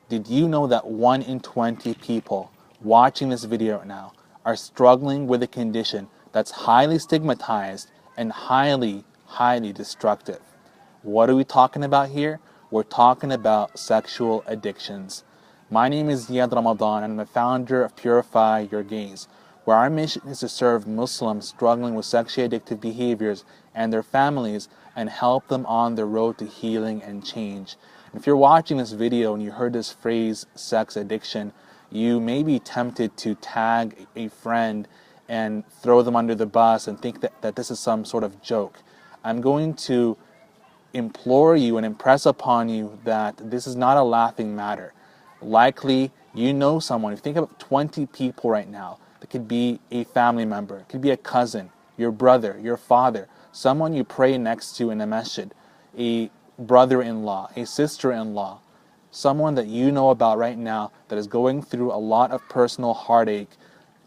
Did you know that 1 in 20 people watching this video right now are struggling with a condition that's highly stigmatized and highly, highly destructive? What are we talking about here? We're talking about sexual addictions. My name is Ziad Ramadan, and I'm the founder of Purify Your Gaze, where our mission is to serve Muslims struggling with sexually addictive behaviors and their families and help them on their road to healing and change. If you're watching this video and you heard this phrase, sex addiction, you may be tempted to tag a friend and throw them under the bus and think that this is some sort of joke. I'm going to implore you and impress upon you that this is not a laughing matter. Likely, you know someone. If you think of 20 people right now, that could be a family member, it could be a cousin, your brother, your father, someone you pray next to in a masjid, a brother-in-law, a sister-in-law, someone that you know about right now that is going through a lot of personal heartache,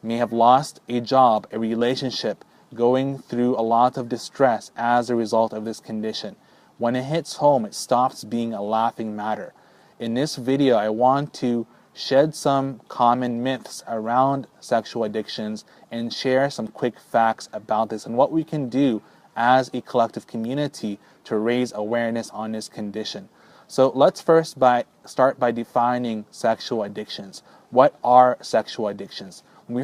may have lost a job, a relationship, going through a lot of distress as a result of this condition. When it hits home, it stops being a laughing matter. In this video, I want to shed some common myths around sexual addictions and share some quick facts about this and what we can do as a collective community to raise awareness on this condition. So let's first start by defining sexual addictions. What are sexual addictions? When we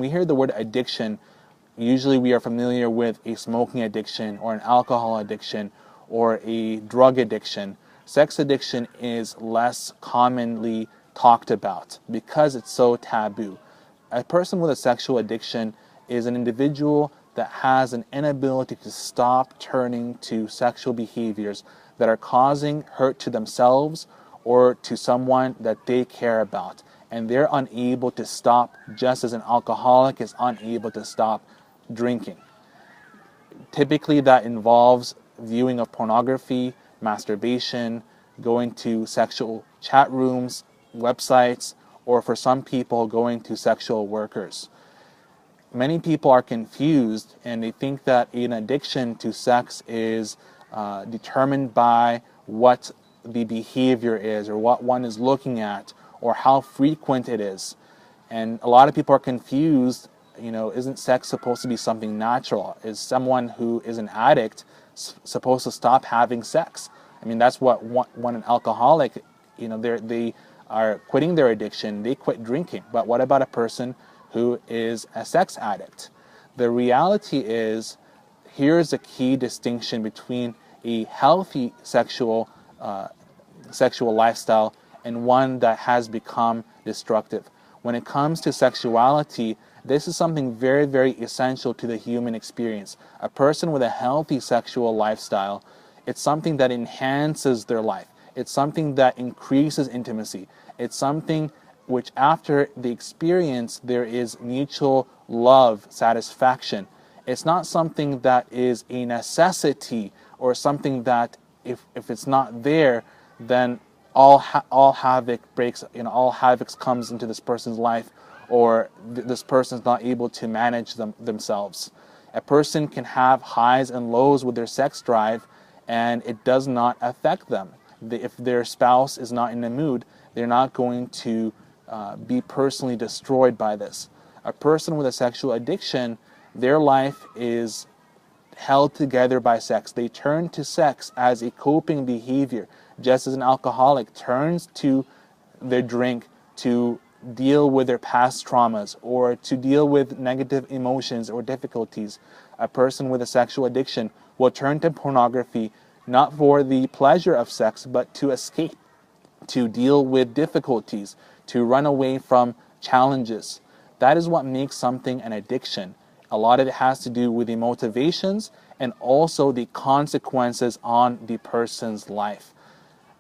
hear the word addiction, usually we are familiar with a smoking addiction or an alcohol addiction or a drug addiction. Sex addiction is less commonly talked about because it's so taboo. A person with a sexual addiction is an individual that has an inability to stop turning to sexual behaviors that are causing hurt to themselves or to someone that they care about. And they're unable to stop, just as an alcoholic is unable to stop drinking. Typically that involves viewing of pornography, masturbation, going to sexual chat rooms, websites, or for some people going to sexual workers. Many people are confused and they think that an addiction to sex is determined by what the behavior is or what one is looking at or how frequent it is. And a lot of people are confused, isn't sex supposed to be something natural? Is someone who is an addict supposed to stop having sex? I mean, that's what when an alcoholic, they are quitting their addiction, they quit drinking. But what about a person who is a sex addict? The reality is, here's a key distinction between a healthy sexual lifestyle and one that has become destructive. When it comes to sexuality, this is something very, very essential to the human experience. A person with a healthy sexual lifestyle, it's something that enhances their life. It's something that increases intimacy. It's something which after the experience there is mutual love, satisfaction. It's not something that is a necessity or something that if it's not there, then all havoc breaks, all havoc comes into this person's life, or this person's not able to manage themselves. A person can have highs and lows with their sex drive and it does not affect them. If their spouse is not in the mood, they're not going to be personally destroyed by this. A person with a sexual addiction, their life is held together by sex. They turn to sex as a coping behavior, just as an alcoholic turns to their drink to deal with their past traumas or to deal with negative emotions or difficulties. A person with a sexual addiction will turn to pornography not for the pleasure of sex, but to escape, to deal with difficulties, to run away from challenges. That is what makes something an addiction. A lot of it has to do with the motivations and also the consequences on the person's life.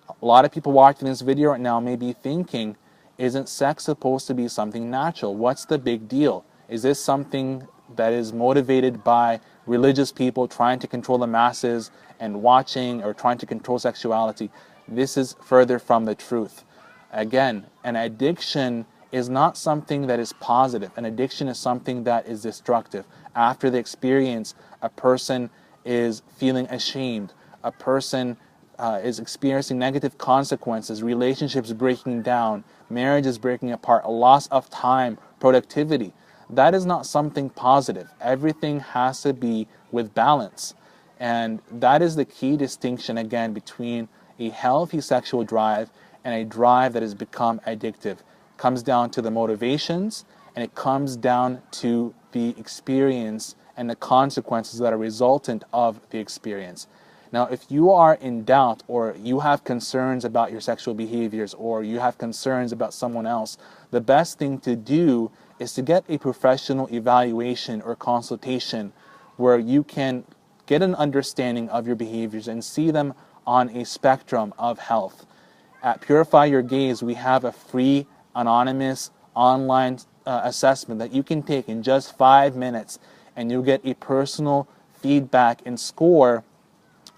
A lot of people watching this video right now may be thinking, isn't sex supposed to be something natural? What's the big deal? Is this something that is motivated by religious people trying to control the masses and watching or trying to control sexuality? This is further from the truth. Again, an addiction is not something that is positive. An addiction is something that is destructive. After the experience, a person is feeling ashamed. A person is experiencing negative consequences, relationships breaking down, marriages breaking apart, a loss of time, productivity, that is not something positive. Everything has to be with balance. And that is the key distinction, again, between a healthy sexual drive and a drive that has become addictive. It comes down to the motivations, and it comes down to the experience and the consequences that are resultant of the experience. Now, if you are in doubt, or you have concerns about your sexual behaviors, or you have concerns about someone else, the best thing to do is to get a professional evaluation or consultation where you can get an understanding of your behaviors and see them on a spectrum of health. At Purify Your Gaze, we have a free, anonymous, online assessment that you can take in just 5 minutes, and you'll get a personal feedback and score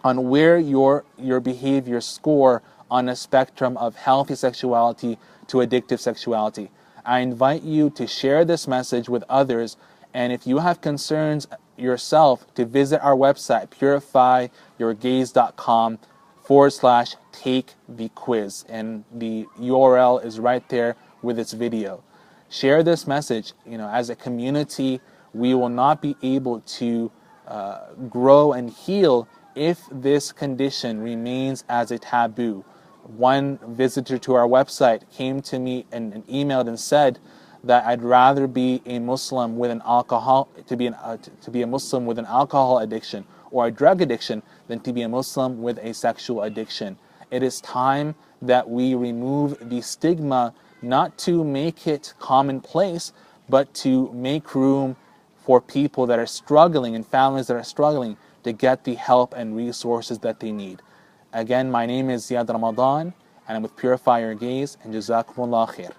on where your behaviors score on a spectrum of healthy sexuality to addictive sexuality. I invite you to share this message with others, and if you have concerns yourself, to visit our website, purifyyourgaze.com/take the quiz, and the URL is right there with its video. Share this message. As a community, we will not be able to grow and heal if this condition remains as a taboo. One visitor to our website came to me and emailed and said that I'd rather be a Muslim with an alcohol to be a Muslim with an alcohol addiction or a drug addiction than to be a Muslim with a sexual addiction. It is time that we remove the stigma, not to make it commonplace, but to make room for people that are struggling and families that are struggling to get the help and resources that they need. Again, my name is Ziad Ramadan, and I'm with Purify Your Gaze, and Jazakumullah khair.